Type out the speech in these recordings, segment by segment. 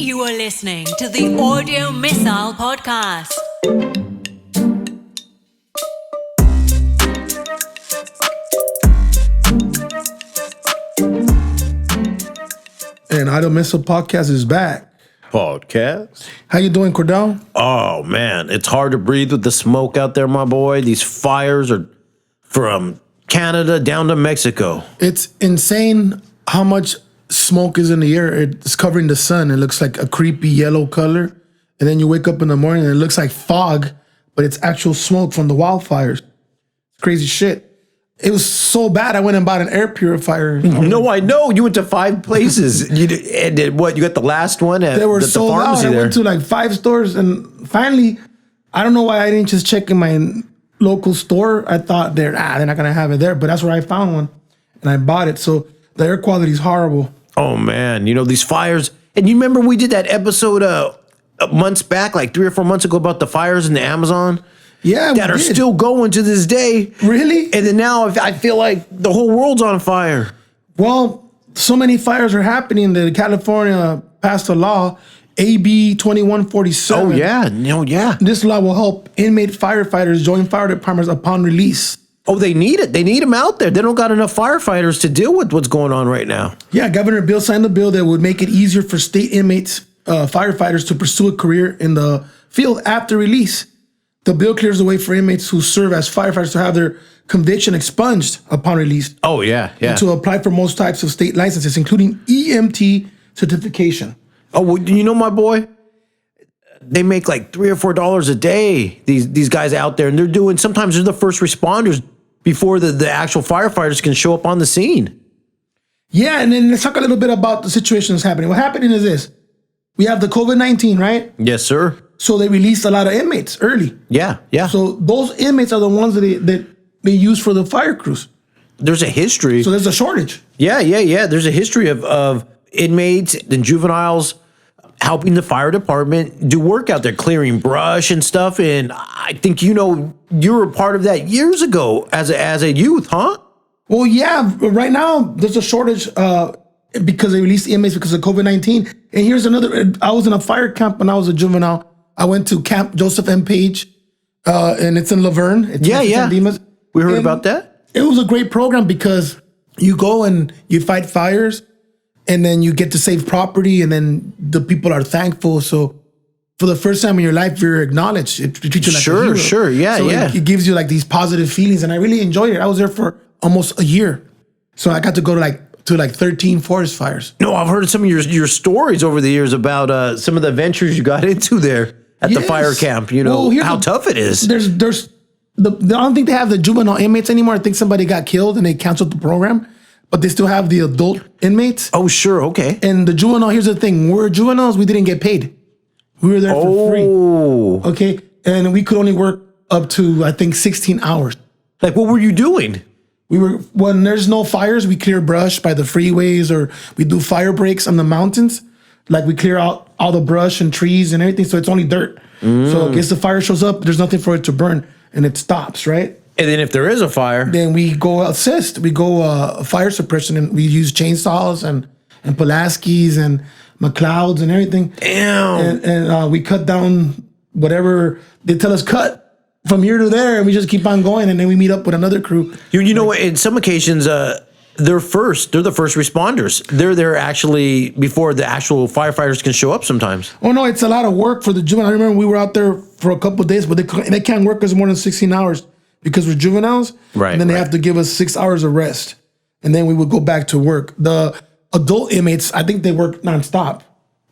You are listening to the Audio Missile Podcast. And Audio Missile Podcast is back. Podcast. How you doing, Cordell? Oh, man. It's hard to breathe with the smoke out there, my boy. These fires are from Canada down to Mexico. It's insane how much smoke is in the air. It's covering the sun. It looks like a creepy yellow color. And then you wake up in the morning and it looks like fog, but it's actual smoke from the wildfires. It's crazy shit. It was so bad, I went and bought an air purifier. No, I know. You went to 5 places. You did what? You got the last one at They were the sold out. pharmacy I there. went to like 5 stores, and finally, I don't know why I didn't just check in my local store. I thought they're not gonna have it there, but that's where I found one, and I bought it. So the air quality is horrible. Oh, man. You know, these fires. And you remember we did that episode months back, like 3 or 4 months ago, about the fires in the Amazon? Yeah, That are still going to this day. Really? And then now I feel like the whole world's on fire. Well, so many fires are happening that California passed a law, AB 2147. Oh, yeah. No, yeah. This law will help inmate firefighters join fire departments upon release. Oh, they need it. They need them out there. They don't got enough firefighters to deal with what's going on right now. Yeah, Governor Bill signed a bill that would make it easier for state inmates, firefighters, to pursue a career in the field after release. The bill clears the way for inmates who serve as firefighters to have their conviction expunged upon release. Oh, yeah, yeah. And to apply for most types of state licenses, including EMT certification. Oh, well, you know, my boy, they make like $3 or $4 a day, these guys out there, and sometimes they're the first responders before the actual firefighters can show up on the scene. Yeah, and then let's talk a little bit about the situation that's happening. What happening is this. We have the COVID-19, right? Yes, sir. So they released a lot of inmates early. Yeah, yeah. So those inmates are the ones that they use for the fire crews. There's a history. So there's a shortage. Yeah. There's a history of inmates and juveniles helping the fire department do work out there, clearing brush and stuff. And I think, you were a part of that years ago as a youth, huh? Well, yeah. Right now, there's a shortage because they released inmates because of COVID-19. And here's another. I was in a fire camp when I was a juvenile. I went to Camp Joseph M. Page, and it's in Laverne. It's Yeah. Dimas. We heard And about that. It was a great program because you go and you fight fires, and then you get to save property, and then the people are thankful. So for the first time in your life, you're acknowledged. It treats you like a hero. Sure. Yeah, so yeah. It gives you like these positive feelings, and I really enjoyed it. I was there for almost a year. So I got to go to like 13 forest fires. No, I've heard some of your stories over the years about some of the adventures you got into there at the fire camp. How tough it is. I don't think they have the juvenile inmates anymore. I think somebody got killed and they canceled the program, but they still have the adult inmates. Oh, sure. Okay. And the juvenile, here's the thing. We're juveniles, we didn't get paid. We were there for free. Okay. And we could only work up to, I think, 16 hours. Like, what were you doing? When there's no fires, we clear brush by the freeways, or we do fire breaks on the mountains. Like, we clear out all the brush and trees and everything, so it's only dirt. So in case the fire shows up, there's nothing for it to burn, and it stops, right? And then if there is a fire, then we go assist. We go fire suppression, and we use chainsaws and Pulaskis and McLeods and everything. Damn. And we cut down whatever they tell us cut from here to there, and we just keep on going, and then we meet up with another crew. You know what? In some occasions, they're the first responders. They're there actually before the actual firefighters can show up sometimes. Oh no, it's a lot of work for the juvenile. I remember we were out there for a couple of days, but they can't work us more than 16 hours because we're juveniles. Right. And then they have to give us 6 hours of rest, and then we would go back to work. The adult inmates, I think they work nonstop.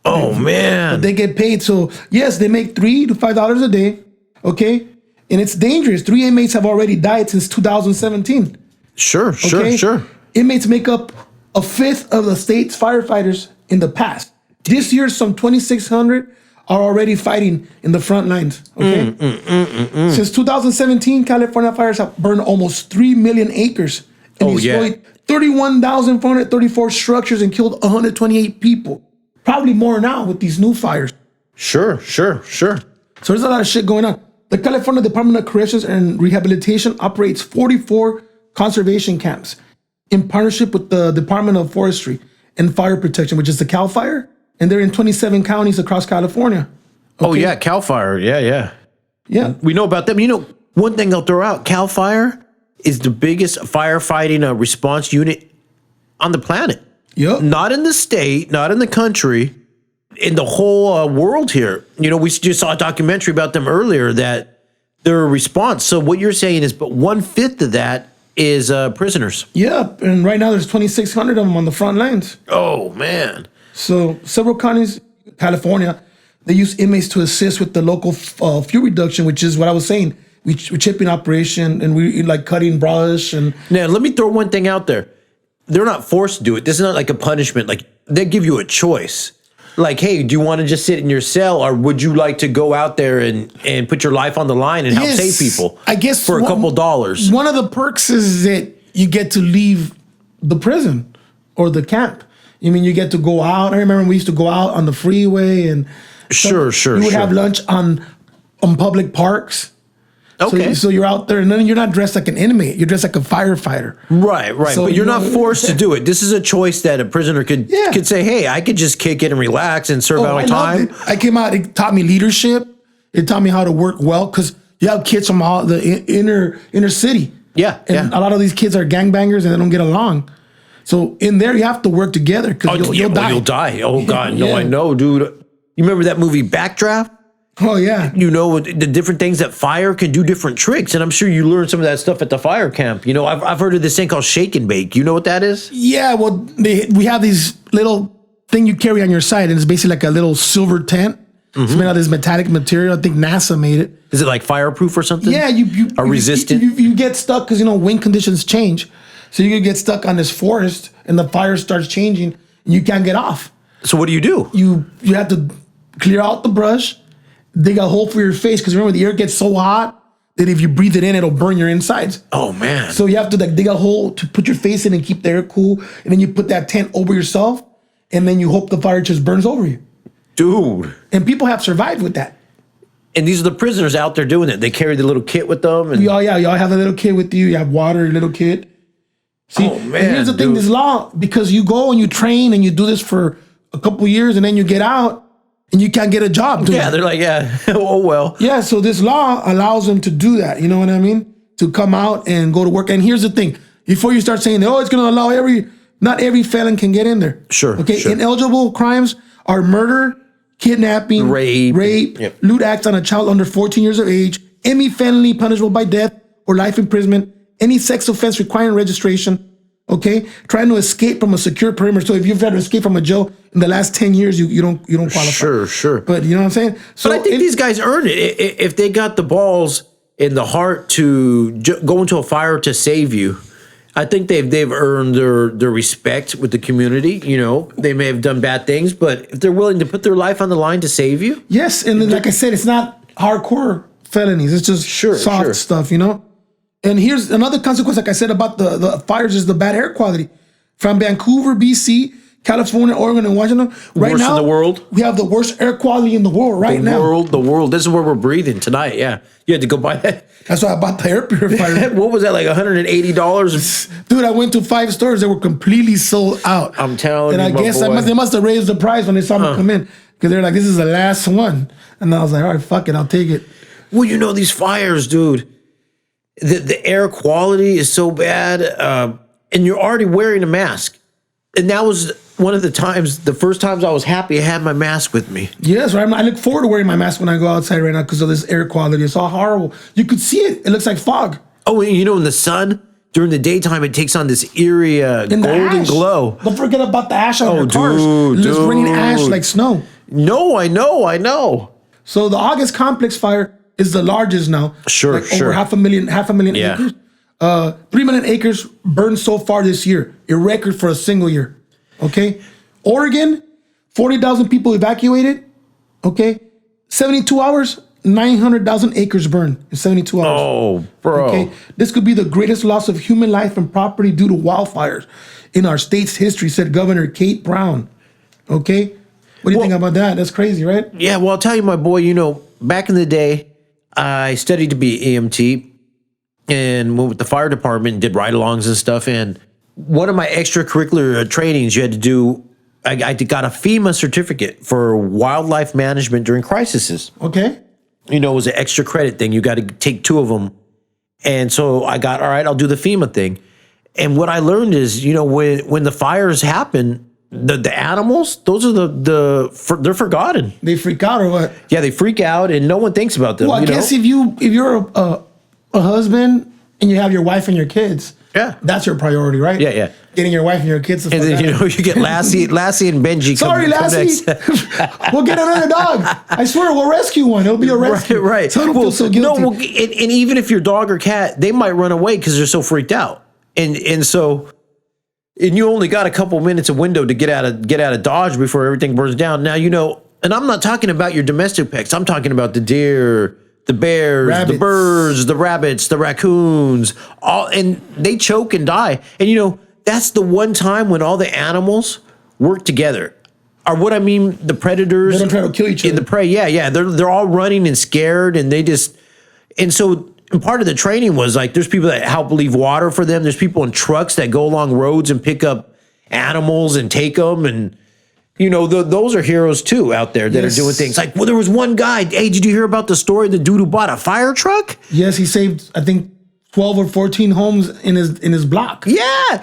Oh man. But they get paid. So yes, they make $3 to $5 a day. Okay. And it's dangerous. 3 inmates have already died since 2017. Sure. Inmates make up a fifth of the state's firefighters in the past. This year, some 2,600 are already fighting in the front lines. Okay. Since 2017, California fires have burned almost 3 million acres and destroyed 31,434 structures and killed 128 people. Probably more now with these new fires. Sure. So there's a lot of shit going on. The California Department of Corrections and Rehabilitation operates 44 conservation camps in partnership with the Department of Forestry and Fire Protection, which is the CAL FIRE. and they're in 27 counties across California. Oh, Okay? yeah, CAL FIRE. Yeah. Yeah. We know about them. You know, one thing I'll throw out, CAL FIRE is the biggest firefighting response unit on the planet. Yep. Not in the state, not in the country, in the whole world here. You know, we just saw a documentary about them earlier that their response. So what you're saying is, but 1/5 of that is prisoners. Yep. And right now there's 2,600 of them on the front lines. Oh, man. So several counties, California, they use inmates to assist with the local fuel reduction, which is what I was saying. We chipping operation and we like cutting brush and Now, let me throw one thing out there. They're not forced to do it. This is not like a punishment. Like, they give you a choice. Like, hey, do you want to just sit in your cell, or would you like to go out there and put your life on the line and help Yes, save people? I guess for a couple dollars. One of the perks is that you get to leave the prison or the camp. I mean, you get to go out. I remember we used to go out on the freeway and Sure. we would have lunch on public parks. Okay. So you're out there, and then you're not dressed like an inmate. You're dressed like a firefighter. Right. So But you're you not know- forced to do it. This is a choice that a prisoner could say, hey, I could just kick it and relax and serve out my I loved time. it. I came out. It taught me leadership. It taught me how to work well because you have kids from all the inner city. Yeah, and a lot of these kids are gangbangers and they don't get along. So in there, you have to work together because you'll die. You'll die. Oh, God. No, Yeah. I know, dude. You remember that movie Backdraft? Oh yeah. You know, the different things that fire can do different tricks. And I'm sure you learned some of that stuff at the fire camp. You know, I've heard of this thing called shake and bake. You know what that is? Yeah. Well, we have these little thing you carry on your side, and it's basically like a little silver tent. It's made out of this metallic material. I think NASA made it. Is it like fireproof or something? Yeah, you Are resistant? You get stuck because wind conditions change, so you could get stuck on this forest, and the fire starts changing, and you can't get off. So what do? You have to clear out the brush, dig a hole for your face because remember the air gets so hot that if you breathe it in, it'll burn your insides. Oh man! So you have to like dig a hole to put your face in and keep the air cool, and then you put that tent over yourself, and then you hope the fire just burns over you. Dude. And people have survived with that. And these are the prisoners out there doing it. They carry the little kit with them. And Y'all have a little kid with you. You have water, your little kid. See, Oh, man, and here's the thing: dude. this law, because you go and you train and you do this for a couple years, and then you get out and you can't get a job. Doing yeah, it. they're like, yeah, oh well. Yeah, so this law allows them to do that. You know what I mean? To come out and go to work. And here's the thing: before you start saying, "Oh, it's going to allow not every felon can get in there." Sure, Okay. sure. Ineligible crimes are murder, kidnapping, Rape. Yep. lewd acts on a child under 14 years of age, any felony punishable by death or life imprisonment, any sex offense requiring registration. Okay, trying to escape from a secure perimeter. So if you've tried to escape from a jail in the last 10 years, you don't qualify. Sure. But you know what I'm saying? So But I think these guys earned it. If they got the balls and the heart to go into a fire to save you, I think they've earned their respect with the community. You know, they may have done bad things, but if they're willing to put their life on the line to save you, yes, and then, like I said, it's not hardcore felonies. It's just soft stuff, you know? And here's another consequence, like I said, about the fires is the bad air quality. From Vancouver, BC, California, Oregon, and Washington. Right Worst now, in the world? We have the worst air quality in the world now. The world. This is where we're breathing tonight. Yeah, you had to go buy that. That's why I bought the air purifier. What was that, like $180? Dude, I went to 5 stores that were completely sold out. I'm telling and you, I my guess boy. they must have raised the price when they saw me come in. Because they're like, this is the last one. And I was like, all right, fuck it, I'll take it. Well, you know, these fires, dude, the air quality is so bad, and you're already wearing a mask. And that was one of the first times I was happy I had my mask with me. Yes, right. I look forward to wearing my mask when I go outside right now because of this air quality. It's all horrible. You could see it. It looks like fog. Oh, and you know, in the sun, during the daytime, it takes on this eerie And the golden ash. glow. Don't forget about the ash on Oh, your cars. dude, It's raining ash dude. like snow. No, I know. So the August complex fire is the largest now. Sure. Over half a million Yeah. acres. 3 million acres burned so far this year. A record for a single year. Okay. Oregon, 40,000 people evacuated. Okay. 72 hours, 900,000 acres burned in 72 hours. Oh, bro. Okay. This could be the greatest loss of human life and property due to wildfires in our state's history, said Governor Kate Brown. Okay. What do you think about that? That's crazy, right? Yeah, well, I'll tell you, my boy, you know, back in the day, I studied to be EMT and went with the fire department and did ride-alongs and stuff. And one of my extracurricular trainings, you had to do I got a FEMA certificate for wildlife management during crises. Okay. It was an extra credit thing. You got to take 2 of them. And so I got, all right, I'll do the FEMA thing. And what I learned is, when the fires happen, the animals, those are they're forgotten. They freak out or what? Yeah, they freak out and no one thinks about them. Well, I guess if you're a husband and you have your wife and your kids, that's your priority, right? Yeah. Getting your wife and your kids to and then you get Lassie and Benji. Sorry, Lassie. We'll get another dog. I swear, we'll rescue one. It'll be a rescue. Right. So I don't feel so guilty. No, and even if your dog or cat, they might run away because they're so freaked out, and so. And you only got a couple minutes of window to get out of Dodge before everything burns down. Now, and I'm not talking about your domestic pets. I'm talking about the deer, the bears, the birds, the rabbits, the raccoons, and they choke and die. And that's the one time when all the animals work together. Or what I mean, the predators. They don't try to kill each other. The prey, yeah. They're all running and scared, and so. And part of the training was like, there's people that help leave water for them. There's people in trucks that go along roads and pick up animals and take them. And, those are heroes too out there that are doing things. Like, there was one guy. Hey, did you hear about the story? The dude who bought a fire truck? Yes, he saved, I think, 12 or 14 homes in his block. Yeah.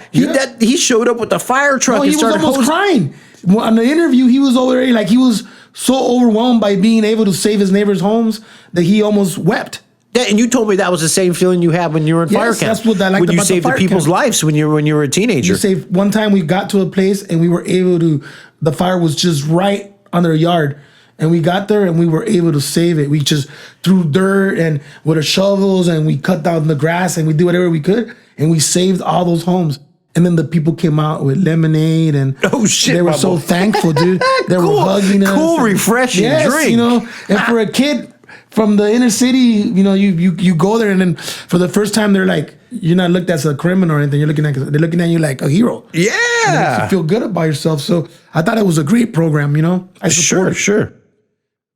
He showed up with the fire truck. No, he was almost crying. On the interview, he was already like, he was so overwhelmed by being able to save his neighbors' homes that he almost wept. Yeah, and you told me that was the same feeling you had when you were in fire camp. That's what I liked when you about saved the fire people's camp. lives when you were a teenager. You saved. One time we got to a place and we were able to. The fire was just right on their yard, and we got there and we were able to save it. We just threw dirt and with our shovels and we cut down the grass and we did whatever we could and we saved all those homes. And then the people came out with lemonade and they were so thankful, dude. They were hugging us. Cool, refreshing drink. And for a kid from the inner city, you go there and then for the first time they're like, you're not looked at as a criminal or anything. They're looking at you like a hero. Yeah. It makes you feel good about yourself. So I thought it was a great program, I support it. Sure.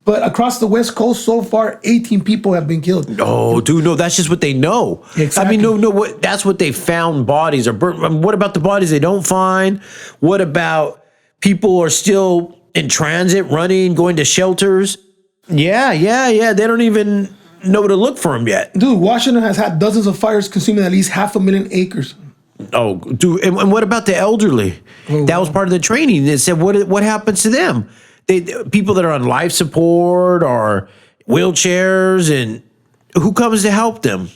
But across the West Coast so far, 18 people have been killed. No, dude, no, that's just what they know. Exactly. I mean, that's what they found bodies or burnt. I mean, what about the bodies they don't find? What about people are still in transit, running, going to shelters? Yeah. They don't even know to look for them yet. Dude, Washington has had dozens of fires consuming at least 500,000 acres. Oh, dude, and what about the elderly? That was part of the training. They said, what happens to them? People that are on life support or wheelchairs, and who comes to help them?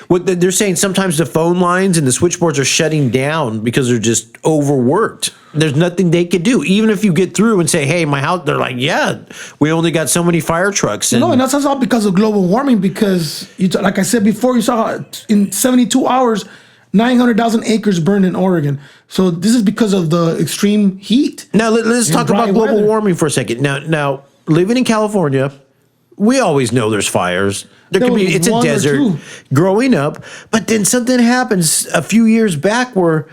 What they're saying, sometimes the phone lines and the switchboards are shutting down because they're just overworked. There's nothing they could do. Even if you get through and say, hey, my house, they're like, yeah, we only got so many fire trucks. And that's all because of global warming, because like I said before, you saw in 72 hours, 900,000 acres burned in Oregon. So this is because of the extreme heat. Now let's talk about global warming for a second. Now living in California, we always know there's fires. It's a desert. Growing up, but then something happens a few years back where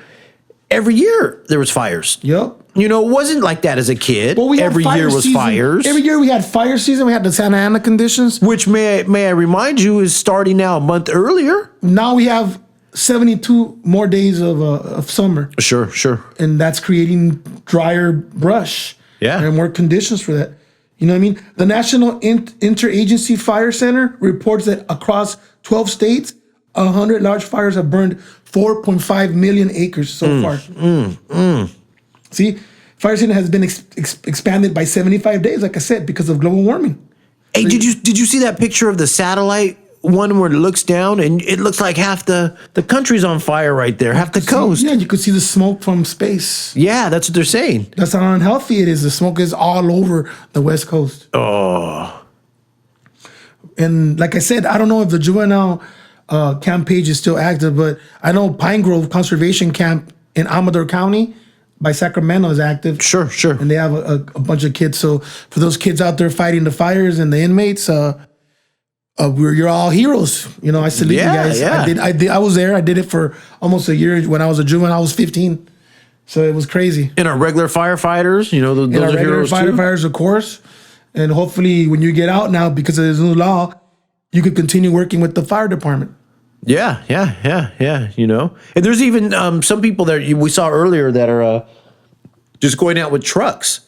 every year there was fires. Yep. It wasn't like that as a kid. Well, every year was fires. Every year we had fire season. We had the Santa Ana conditions, which may I remind you is starting now a month earlier. Now we have 72 more days of summer. Sure. And that's creating drier brush. Yeah. And more conditions for that. You know what I mean? The National Interagency Fire Center reports that across 12 states, 100 large fires have burned 4.5 million acres so far. See, fire season has been expanded by 75 days, like I said, because of global warming. Hey, did you see that picture of the satellite one where it looks down and it looks like half the country's on fire right there, half the coast? Yeah, you could see the smoke from space. Yeah, that's what they're saying. That's how unhealthy it is. The smoke is all over the West Coast. Oh. And like I said, I don't know if the juvenile camp page is still active, but I know Pine Grove Conservation Camp in Amador County by Sacramento is active. Sure. And they have a bunch of kids. So for those kids out there fighting the fires and the inmates, you're all heroes. I salute you guys. Yeah. I was there. I did it for almost a year. When I was a juvenile, I was 15. So it was crazy. And our regular firefighters, those are heroes too. Firefighters, of course. And hopefully when you get out now, because of this new law, you could continue working with the fire department. Yeah. And there's even some people that we saw earlier that are just going out with trucks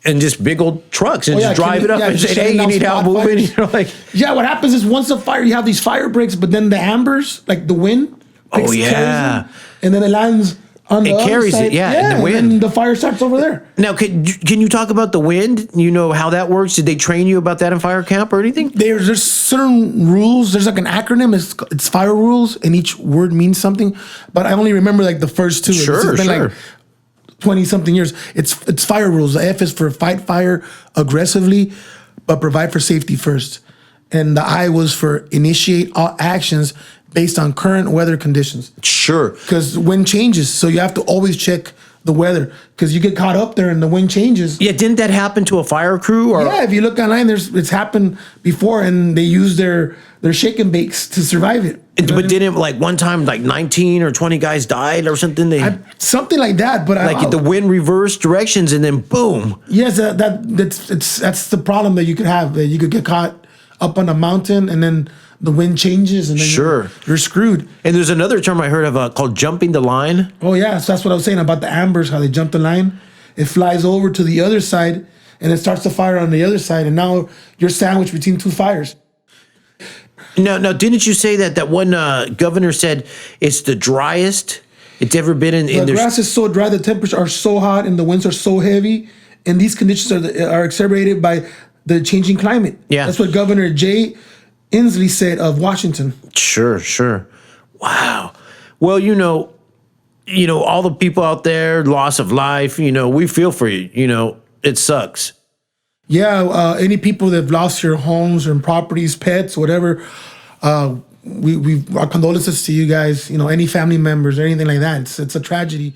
and just big old trucks and Oh, yeah, just drive it up and say, hey, you need help moving. You know, like, yeah, what happens is once a fire, you have these fire breaks, but then the ambers, like the wind, Oh, yeah. carries them, and then it lands on the other carries side. it, yeah, in the and wind. then the fire starts over there. now, can you talk about the wind? You know how that works? Did they train you about that in fire camp or anything? There's certain rules. There's like an acronym. It's fire rules, and each word means something. But I only remember like the first two. Sure, it's been sure. like 20 something years. It's fire rules. The F is for fight fire aggressively, but provide for safety first. And the I was for initiate all actions based on current weather conditions. Sure. Because wind changes, so you have to always check the weather because you get caught up there and the wind changes. Yeah, didn't that happen to a fire crew? Or Yeah, if you look online, it's happened before, and they use their shake and bakes to survive it. You know what I But mean? didn't like one time like 19 or 20 guys died or something? They Something like that, but like the wind reversed directions and then boom. yes, that's the problem that you could have. That you could get caught up on a mountain and then the wind changes and then Sure. you're screwed. And there's another term I heard of called jumping the line. Oh yeah, so that's what I was saying about the ambers, how they jump the line. It flies over to the other side and it starts to fire on the other side, and now you're sandwiched between two fires. Now, didn't you say that one governor said it's the driest it's ever been in The their grass is so dry, the temperatures are so hot, and the winds are so heavy, and these conditions are exacerbated by the changing climate. Yeah. That's what Governor Jay Inslee said of Washington. Sure. Wow. Well, all the people out there, loss of life, we feel for you, it sucks. Yeah, any people that have lost your homes and properties, pets, whatever, we our condolences to you guys. Any family members or anything like that. It's a tragedy.